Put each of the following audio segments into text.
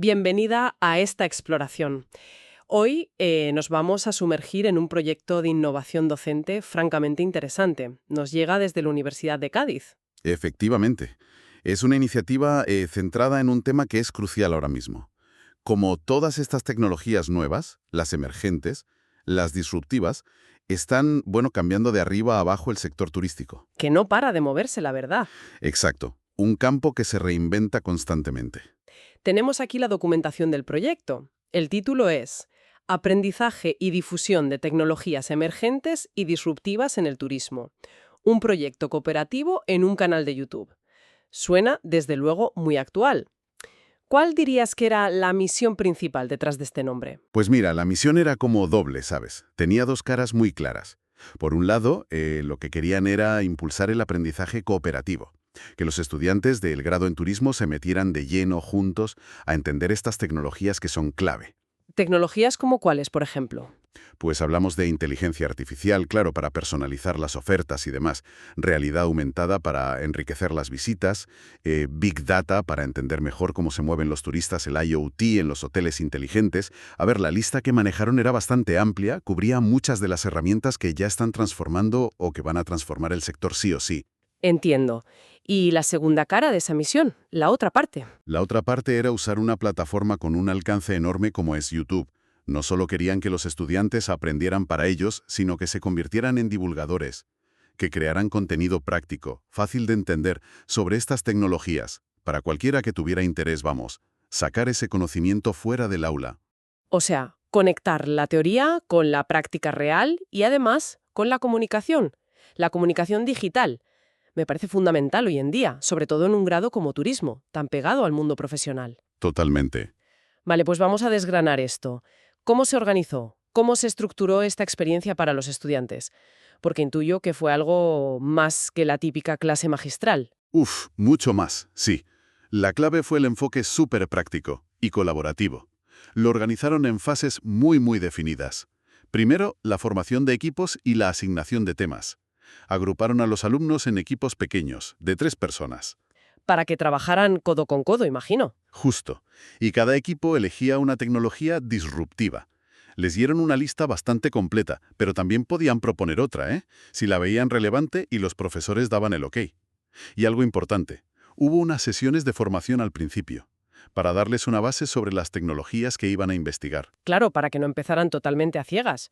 Bienvenida a esta exploración. Hoy nos vamos a sumergir en un proyecto de innovación docente francamente interesante. Nos llega desde la Universidad de Cádiz. Efectivamente. Es una iniciativa centrada en un tema que es crucial ahora mismo. Como todas estas tecnologías nuevas, las emergentes, las disruptivas, están, cambiando de arriba a abajo el sector turístico. Que no para de moverse, la verdad. Exacto. Un campo que se reinventa constantemente. Tenemos aquí la documentación del proyecto. El título es Aprendizaje y difusión de tecnologías emergentes y disruptivas en el turismo. Un proyecto cooperativo en un canal de YouTube. Suena, desde luego, muy actual. ¿Cuál dirías que era la misión principal detrás de este nombre? Pues mira, la misión era como doble, ¿sabes? Tenía dos caras muy claras. Por un lado, lo que querían era impulsar el aprendizaje cooperativo. Que los estudiantes del grado en turismo se metieran de lleno juntos a entender estas tecnologías que son clave. ¿Tecnologías como cuáles, por ejemplo? Pues hablamos de inteligencia artificial, claro, para personalizar las ofertas y demás, realidad aumentada para enriquecer las visitas, Big Data para entender mejor cómo se mueven los turistas, el IoT en los hoteles inteligentes. A ver, la lista que manejaron era bastante amplia, cubría muchas de las herramientas que ya están transformando o que van a transformar el sector sí o sí. Entiendo. ¿Y la segunda cara de esa misión? La otra parte. La otra parte era usar una plataforma con un alcance enorme como es YouTube. No solo querían que los estudiantes aprendieran para ellos, sino que se convirtieran en divulgadores, que crearan contenido práctico, fácil de entender, sobre estas tecnologías, para cualquiera que tuviera interés, sacar ese conocimiento fuera del aula. O sea, conectar la teoría con la práctica real y además con la comunicación digital. Me parece fundamental hoy en día, sobre todo en un grado como turismo, tan pegado al mundo profesional. Totalmente. Vale, pues vamos a desgranar esto. ¿Cómo se organizó? ¿Cómo se estructuró esta experiencia para los estudiantes? Porque intuyo que fue algo más que la típica clase magistral. Mucho más, sí. La clave fue el enfoque súper práctico y colaborativo. Lo organizaron en fases muy definidas. Primero, la formación de equipos y la asignación de temas. Agruparon a los alumnos en equipos pequeños, de 3 personas. Para que trabajaran codo con codo, imagino. Justo. Y cada equipo elegía una tecnología disruptiva. Les dieron una lista bastante completa, pero también podían proponer otra, si la veían relevante y los profesores daban el ok. Y algo importante, hubo unas sesiones de formación al principio, para darles una base sobre las tecnologías que iban a investigar. Claro, para que no empezaran totalmente a ciegas.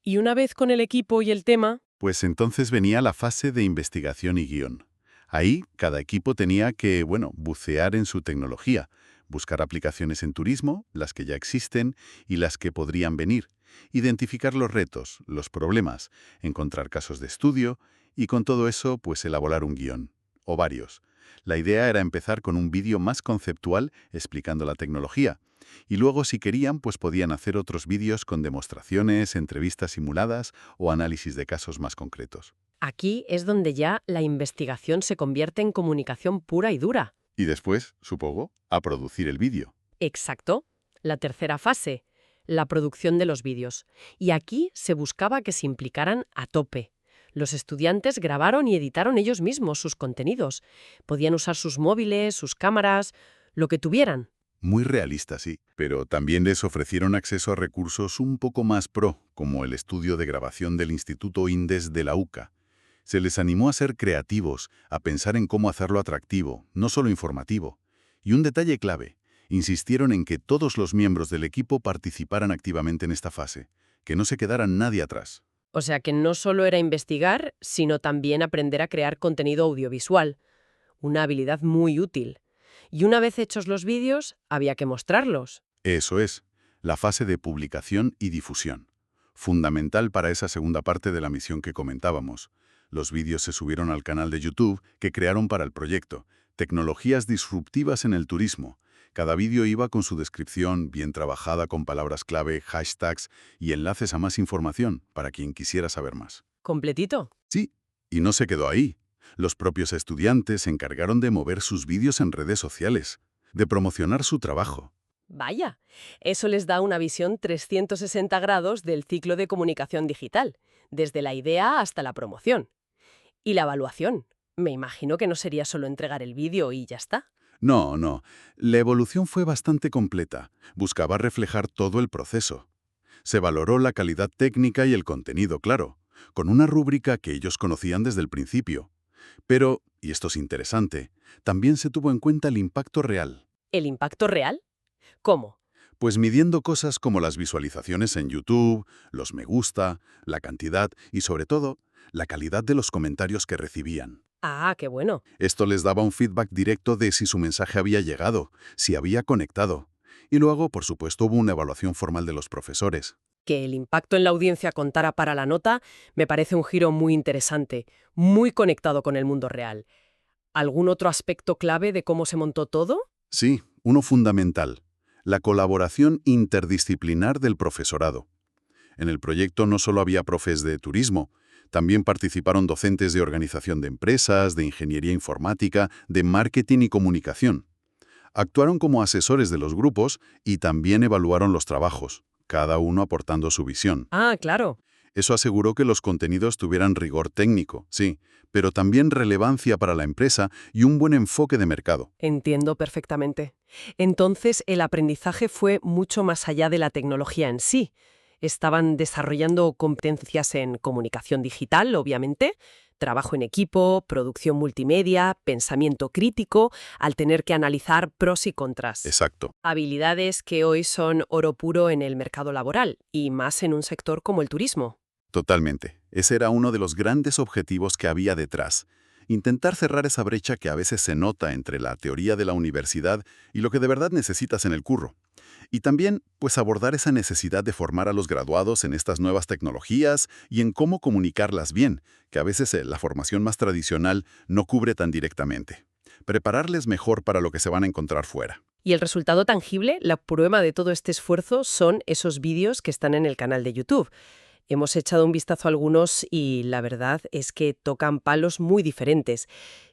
Y una vez con el equipo y el tema, Pues entonces venía la fase de investigación y guión. Ahí, cada equipo tenía que, bucear en su tecnología, buscar aplicaciones en turismo, las que ya existen y las que podrían venir, identificar los retos, los problemas, encontrar casos de estudio y con todo eso, pues elaborar un guión, o varios. La idea era empezar con un vídeo más conceptual explicando la tecnología, y luego, si querían, pues podían hacer otros vídeos con demostraciones, entrevistas simuladas o análisis de casos más concretos. aquí es donde ya la investigación se convierte en comunicación pura y dura. Y después, supongo, a producir el vídeo. Exacto. La tercera fase, la producción de los vídeos. Y aquí se buscaba que se implicaran a tope. Los estudiantes grabaron y editaron ellos mismos sus contenidos. Podían usar sus móviles, sus cámaras, lo que tuvieran. Muy realista, sí, pero también les ofrecieron acceso a recursos un poco más pro, como el estudio de grabación del Instituto Indes de la UCA. Se les animó a ser creativos, a pensar en cómo hacerlo atractivo, no solo informativo. Y un detalle clave, insistieron en que todos los miembros del equipo participaran activamente en esta fase, que no se quedara nadie atrás. O sea que no solo era investigar, sino también aprender a crear contenido audiovisual. Una habilidad muy útil. Y una vez hechos los vídeos, había que mostrarlos. Eso es, la fase de publicación y difusión. Fundamental para esa segunda parte de la misión que comentábamos. Los vídeos se subieron al canal de YouTube que crearon para el proyecto, Tecnologías disruptivas en el turismo. Cada vídeo iba con su descripción bien trabajada con palabras clave, hashtags y enlaces a más información para quien quisiera saber más. ¿Completito? Sí, y no se quedó ahí. Los propios estudiantes se encargaron de mover sus vídeos en redes sociales, de promocionar su trabajo. Vaya, eso les da una visión 360 grados del ciclo de comunicación digital, desde la idea hasta la promoción. Y la evaluación. Me imagino que no sería solo entregar el vídeo y ya está. No, no. La evolución fue bastante completa. Buscaba reflejar todo el proceso. Se valoró la calidad técnica y el contenido, claro, con una rúbrica que ellos conocían desde el principio. Pero, y esto es interesante, también se tuvo en cuenta el impacto real. ¿El impacto real? ¿Cómo? Pues midiendo cosas como las visualizaciones en YouTube, los me gusta, la cantidad y sobre todo, la calidad de los comentarios que recibían. Ah, qué bueno. Esto les daba un feedback directo de si su mensaje había llegado, si había conectado. Y luego, por supuesto, hubo una evaluación formal de los profesores. Que el impacto en la audiencia contara para la nota me parece un giro muy interesante, muy conectado con el mundo real. ¿Algún otro aspecto clave de cómo se montó todo? Sí, uno fundamental, la colaboración interdisciplinar del profesorado. En el proyecto no solo había profes de turismo, también participaron docentes de organización de empresas, de ingeniería informática, de marketing y comunicación. Actuaron como asesores de los grupos y también evaluaron los trabajos, cada uno aportando su visión. Ah, claro. Eso aseguró que los contenidos tuvieran rigor técnico, sí, pero también relevancia para la empresa y un buen enfoque de mercado. Entiendo perfectamente. Entonces, el aprendizaje fue mucho más allá de la tecnología en sí. Estaban desarrollando competencias en comunicación digital, obviamente, trabajo en equipo, producción multimedia, pensamiento crítico, al tener que analizar pros y contras. Exacto. Habilidades que hoy son oro puro en el mercado laboral, y más en un sector como el turismo. Totalmente. Ese era uno de los grandes objetivos que había detrás. Intentar cerrar esa brecha que a veces se nota entre la teoría de la universidad y lo que de verdad necesitas en el curro. Y también, pues abordar esa necesidad de formar a los graduados en estas nuevas tecnologías y en cómo comunicarlas bien, que a veces la formación más tradicional no cubre tan directamente. Prepararles mejor para lo que se van a encontrar fuera. Y el resultado tangible, la prueba de todo este esfuerzo, son esos vídeos que están en el canal de YouTube. Hemos echado un vistazo a algunos y la verdad es que tocan palos muy diferentes.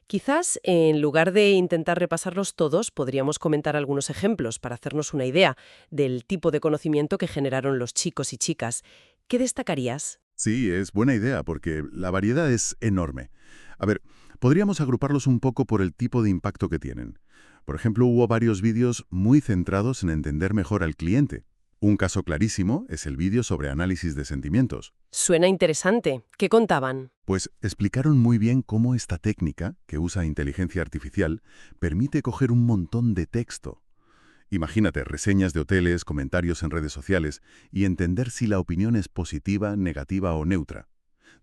Quizás, en lugar de intentar repasarlos todos, podríamos comentar algunos ejemplos para hacernos una idea del tipo de conocimiento que generaron los chicos y chicas. ¿Qué destacarías? Sí, es buena idea porque la variedad es enorme. A ver, podríamos agruparlos un poco por el tipo de impacto que tienen. Por ejemplo, hubo varios vídeos muy centrados en entender mejor al cliente. Un caso clarísimo es el vídeo sobre análisis de sentimientos. Suena interesante. ¿Qué contaban? Pues explicaron muy bien cómo esta técnica, que usa inteligencia artificial, permite coger un montón de texto. Imagínate reseñas de hoteles, comentarios en redes sociales y entender si la opinión es positiva, negativa o neutra.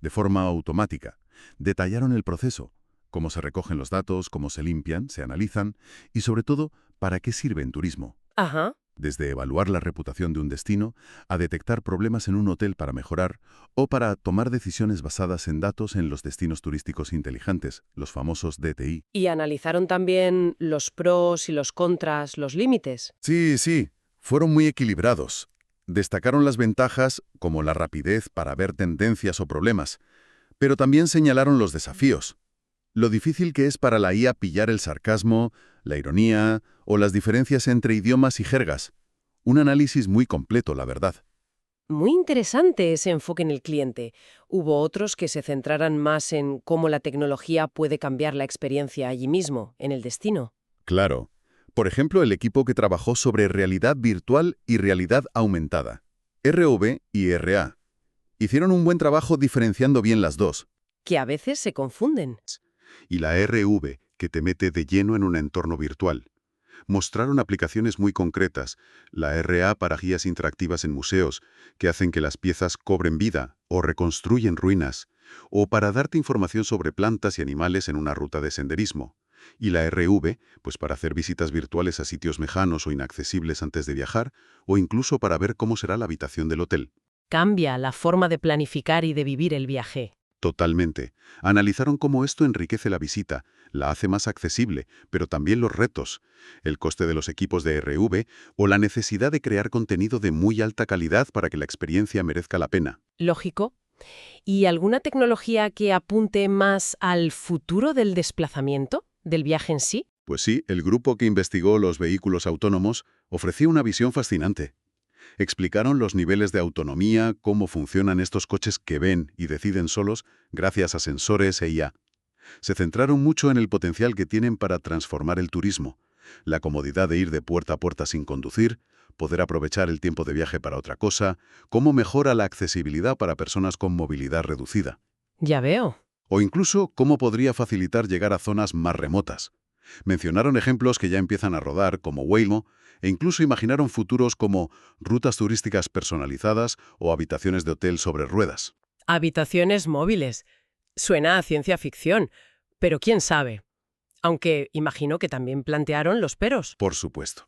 De forma automática. Detallaron el proceso, cómo se recogen los datos, cómo se limpian, se analizan y sobre todo, para qué sirve en turismo. Ajá. Desde evaluar la reputación de un destino, a detectar problemas en un hotel para mejorar, o para tomar decisiones basadas en datos en los destinos turísticos inteligentes, los famosos DTI. ¿Y analizaron también los pros y los contras, los límites? Sí, sí, fueron muy equilibrados. Destacaron las ventajas, como la rapidez para ver tendencias o problemas, pero también señalaron los desafíos. Lo difícil que es para la IA pillar el sarcasmo, la ironía o las diferencias entre idiomas y jergas. Un análisis muy completo, la verdad. Muy interesante ese enfoque en el cliente. Hubo otros que se centraran más en cómo la tecnología puede cambiar la experiencia allí mismo, en el destino. Claro. Por ejemplo, el equipo que trabajó sobre realidad virtual y realidad aumentada. RV y RA. Hicieron un buen trabajo diferenciando bien las dos. Que a veces se confunden. Y la RV, que te mete de lleno en un entorno virtual. Mostraron aplicaciones muy concretas, la RA para guías interactivas en museos, que hacen que las piezas cobren vida o reconstruyen ruinas, o para darte información sobre plantas y animales en una ruta de senderismo. Y la RV, pues para hacer visitas virtuales a sitios lejanos o inaccesibles antes de viajar, o incluso para ver cómo será la habitación del hotel. Cambia la forma de planificar y de vivir el viaje. Totalmente. Analizaron cómo esto enriquece la visita, la hace más accesible, pero también los retos, el coste de los equipos de RV o la necesidad de crear contenido de muy alta calidad para que la experiencia merezca la pena. Lógico. ¿Y alguna tecnología que apunte más al futuro del desplazamiento, del viaje en sí? Pues sí, el grupo que investigó los vehículos autónomos ofreció una visión fascinante. Explicaron los niveles de autonomía, cómo funcionan estos coches que ven y deciden solos gracias a sensores e IA. Se centraron mucho en el potencial que tienen para transformar el turismo, La comodidad de ir de puerta a puerta sin conducir, poder aprovechar el tiempo de viaje para otra cosa, cómo mejora la accesibilidad para personas con movilidad reducida. Ya veo. O incluso cómo podría facilitar llegar a zonas más remotas. Mencionaron ejemplos que ya empiezan a rodar, como Waymo, e incluso imaginaron futuros como rutas turísticas personalizadas o habitaciones de hotel sobre ruedas. Habitaciones móviles. Suena a ciencia ficción, pero quién sabe. Aunque imagino que también plantearon los peros. Por supuesto.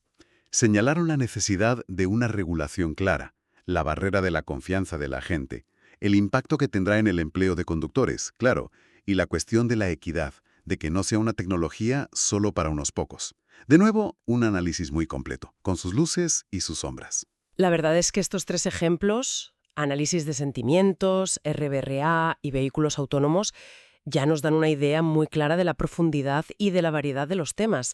Señalaron la necesidad de una regulación clara, la barrera de la confianza de la gente, el impacto que tendrá en el empleo de conductores, claro, y la cuestión de la equidad, de que no sea una tecnología solo para unos pocos. De nuevo, un análisis muy completo, con sus luces y sus sombras. La verdad es que estos tres ejemplos, análisis de sentimientos, RBRA y vehículos autónomos, ya nos dan una idea muy clara de la profundidad y de la variedad de los temas.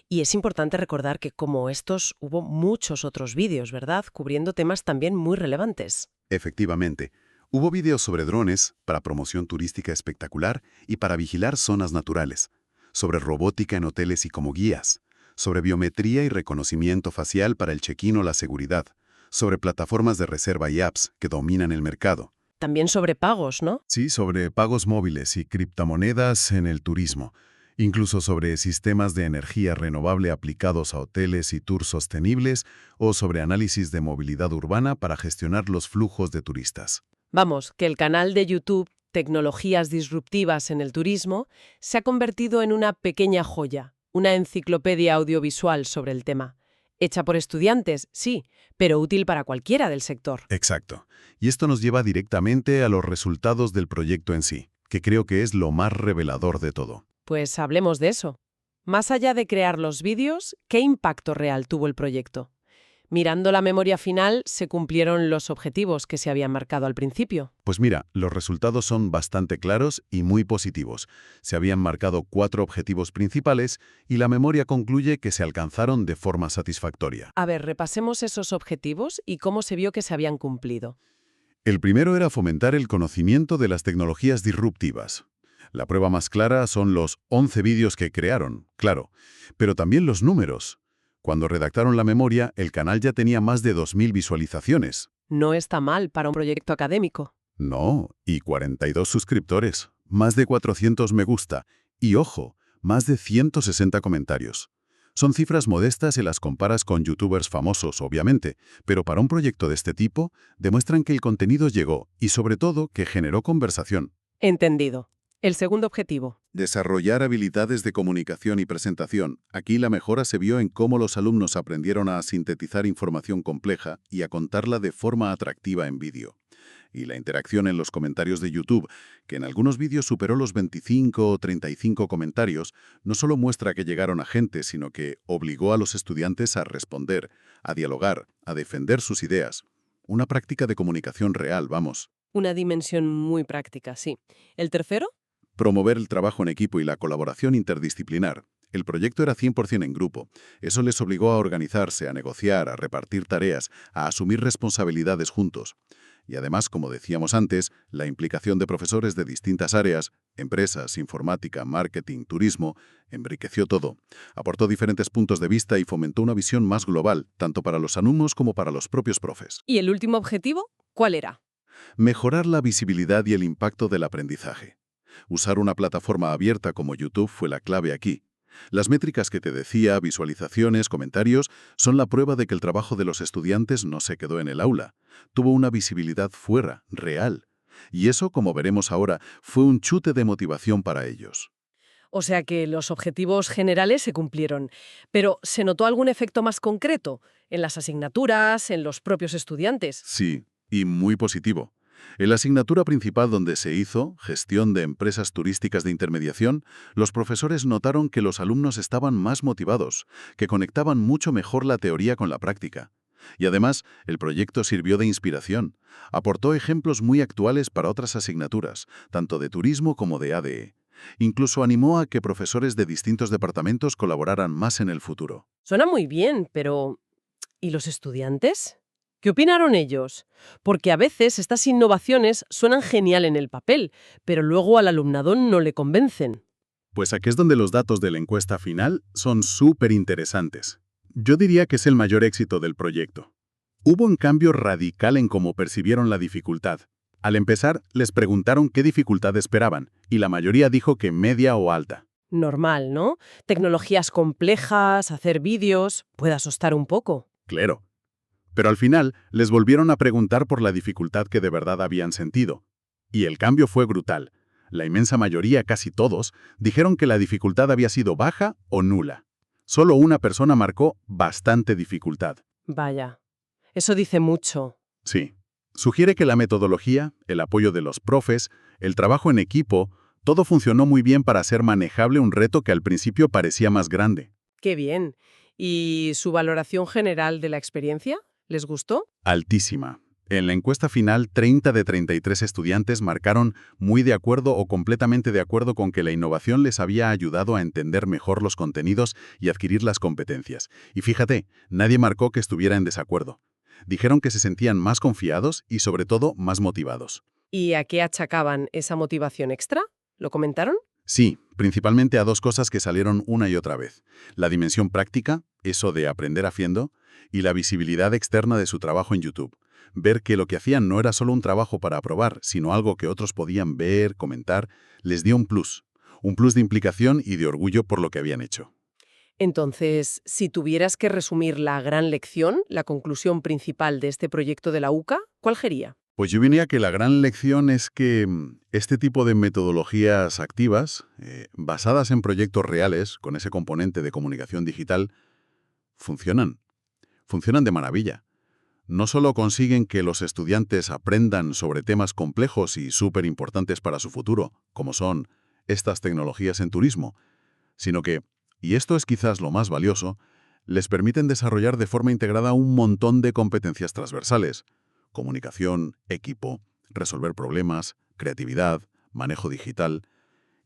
Y es importante recordar que como estos hubo muchos otros vídeos, ¿verdad?, cubriendo temas también muy relevantes. Efectivamente, hubo vídeos sobre drones para promoción turística espectacular y para vigilar zonas naturales, sobre robótica en hoteles y como guías, sobre biometría y reconocimiento facial para el check-in o la seguridad, sobre plataformas de reserva y apps que dominan el mercado. También sobre pagos, ¿no? Sí, sobre pagos móviles y criptomonedas en el turismo, incluso sobre sistemas de energía renovable aplicados a hoteles y tours sostenibles o sobre análisis de movilidad urbana para gestionar los flujos de turistas. Vamos, que el canal de YouTube Tecnologías Disruptivas en el Turismo se ha convertido en una pequeña joya, una enciclopedia audiovisual sobre el tema. Hecha por estudiantes, sí, pero útil para cualquiera del sector. Exacto. Y esto nos lleva directamente a los resultados del proyecto en sí, que creo que es lo más revelador de todo. Pues hablemos de eso. Más allá de crear los vídeos, ¿qué impacto real tuvo el proyecto? Mirando la memoria final, ¿se cumplieron los objetivos que se habían marcado al principio? Pues mira, los resultados son bastante claros y muy positivos. Se habían marcado 4 objetivos principales y la memoria concluye que se alcanzaron de forma satisfactoria. A ver, repasemos esos objetivos y cómo se vio que se habían cumplido. El primero era fomentar el conocimiento de las tecnologías disruptivas. La prueba más clara son los 11 vídeos que crearon, claro, pero también los números. Cuando redactaron la memoria, el canal ya tenía más de 2000 visualizaciones. No está mal para un proyecto académico. No, y 42 suscriptores, más de 400 me gusta, y ojo, más de 160 comentarios. Son cifras modestas si las comparas con youtubers famosos, obviamente, pero para un proyecto de este tipo, demuestran que el contenido llegó y sobre todo que generó conversación. Entendido. El segundo objetivo. Desarrollar habilidades de comunicación y presentación. Aquí la mejora se vio en cómo los alumnos aprendieron a sintetizar información compleja y a contarla de forma atractiva en vídeo. Y la interacción en los comentarios de YouTube, que en algunos vídeos superó los 25 o 35 comentarios, no solo muestra que llegaron a gente, sino que obligó a los estudiantes a responder, a dialogar, a defender sus ideas. Una práctica de comunicación real, vamos. Una dimensión muy práctica, sí. ¿El tercero? Promover el trabajo en equipo y la colaboración interdisciplinar. El proyecto era 100% en grupo. Eso les obligó a organizarse, a negociar, a repartir tareas, a asumir responsabilidades juntos. Y además, como decíamos antes, la implicación de profesores de distintas áreas, empresas, informática, marketing, turismo, enriqueció todo. Aportó diferentes puntos de vista y fomentó una visión más global, tanto para los alumnos como para los propios profes. ¿Y el último objetivo? ¿Cuál era? Mejorar la visibilidad y el impacto del aprendizaje. Usar una plataforma abierta como YouTube fue la clave aquí. Las métricas que te decía, visualizaciones, comentarios, son la prueba de que el trabajo de los estudiantes no se quedó en el aula. Tuvo una visibilidad fuera, real. Y eso, como veremos ahora, fue un chute de motivación para ellos. O sea que los objetivos generales se cumplieron. Pero ¿se notó algún efecto más concreto? ¿En las asignaturas, en los propios estudiantes? Sí, y muy positivo. En la asignatura principal donde se hizo, Gestión de Empresas Turísticas de Intermediación, los profesores notaron que los alumnos estaban más motivados, que conectaban mucho mejor la teoría con la práctica. Y además, el proyecto sirvió de inspiración. Aportó ejemplos muy actuales para otras asignaturas, tanto de turismo como de ADE. Incluso animó a que profesores de distintos departamentos colaboraran más en el futuro. Suena muy bien, pero ¿y los estudiantes? ¿Qué opinaron ellos? Porque a veces estas innovaciones suenan genial en el papel, pero luego al alumnado no le convencen. Pues aquí es donde los datos de la encuesta final son súper interesantes. Yo diría que es el mayor éxito del proyecto. Hubo un cambio radical en cómo percibieron la dificultad. Al empezar, les preguntaron qué dificultad esperaban, y la mayoría dijo que media o alta. Normal, ¿no? Tecnologías complejas, hacer vídeos, puede asustar un poco. Claro. Pero al final, les volvieron a preguntar por la dificultad que de verdad habían sentido. Y el cambio fue brutal. La inmensa mayoría, casi todos, dijeron que la dificultad había sido baja o nula. Solo una persona marcó bastante dificultad. Vaya, eso dice mucho. Sí. Sugiere que la metodología, el apoyo de los profes, el trabajo en equipo, todo funcionó muy bien para hacer manejable un reto que al principio parecía más grande. Qué bien. ¿Y su valoración general de la experiencia? ¿Les gustó? Altísima. En la encuesta final, 30 de 33 estudiantes marcaron muy de acuerdo o completamente de acuerdo con que la innovación les había ayudado a entender mejor los contenidos y adquirir las competencias. Y fíjate, nadie marcó que estuviera en desacuerdo. Dijeron que se sentían más confiados y, sobre todo, más motivados. ¿Y a qué achacaban esa motivación extra? ¿Lo comentaron? Sí, principalmente a dos cosas que salieron una y otra vez. La dimensión práctica, eso de aprender haciendo, y la visibilidad externa de su trabajo en YouTube. Ver que lo que hacían no era solo un trabajo para aprobar, sino algo que otros podían ver, comentar, les dio un plus de implicación y de orgullo por lo que habían hecho. Entonces, si tuvieras que resumir la gran lección, la conclusión principal de este proyecto de la UCA, ¿cuál sería? Pues yo diría que la gran lección es que este tipo de metodologías activas, basadas en proyectos reales, con ese componente de comunicación digital, funcionan. Funcionan de maravilla. No solo consiguen que los estudiantes aprendan sobre temas complejos y súper importantes para su futuro, como son estas tecnologías en turismo, sino que, y esto es quizás lo más valioso, les permiten desarrollar de forma integrada un montón de competencias transversales: comunicación, equipo, resolver problemas, creatividad, manejo digital,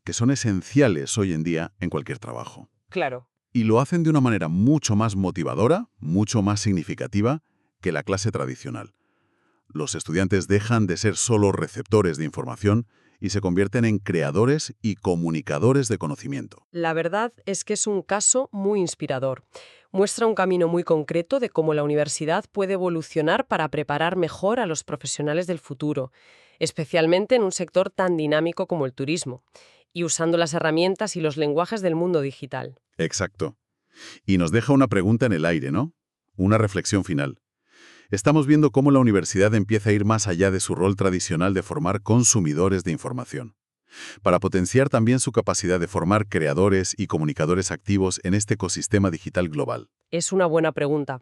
que son esenciales hoy en día en cualquier trabajo. Claro. Y lo hacen de una manera mucho más motivadora, mucho más significativa que la clase tradicional. Los estudiantes dejan de ser solo receptores de información y se convierten en creadores y comunicadores de conocimiento. La verdad es que es un caso muy inspirador. Muestra un camino muy concreto de cómo la universidad puede evolucionar para preparar mejor a los profesionales del futuro, especialmente en un sector tan dinámico como el turismo, y usando las herramientas y los lenguajes del mundo digital. Exacto. Y nos deja una pregunta en el aire, ¿no? Una reflexión final. Estamos viendo cómo la universidad empieza a ir más allá de su rol tradicional de formar consumidores de información, para potenciar también su capacidad de formar creadores y comunicadores activos en este ecosistema digital global. Es una buena pregunta.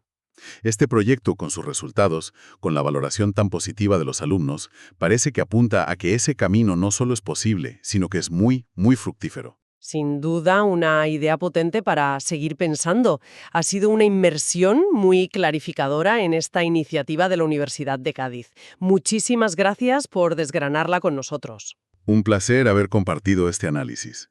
Este proyecto, con sus resultados, con la valoración tan positiva de los alumnos, parece que apunta a que ese camino no solo es posible, sino que es muy, muy fructífero. Sin duda, una idea potente para seguir pensando. Ha sido una inmersión muy clarificadora en esta iniciativa de la Universidad de Cádiz. Muchísimas gracias por desgranarla con nosotros. Un placer haber compartido este análisis.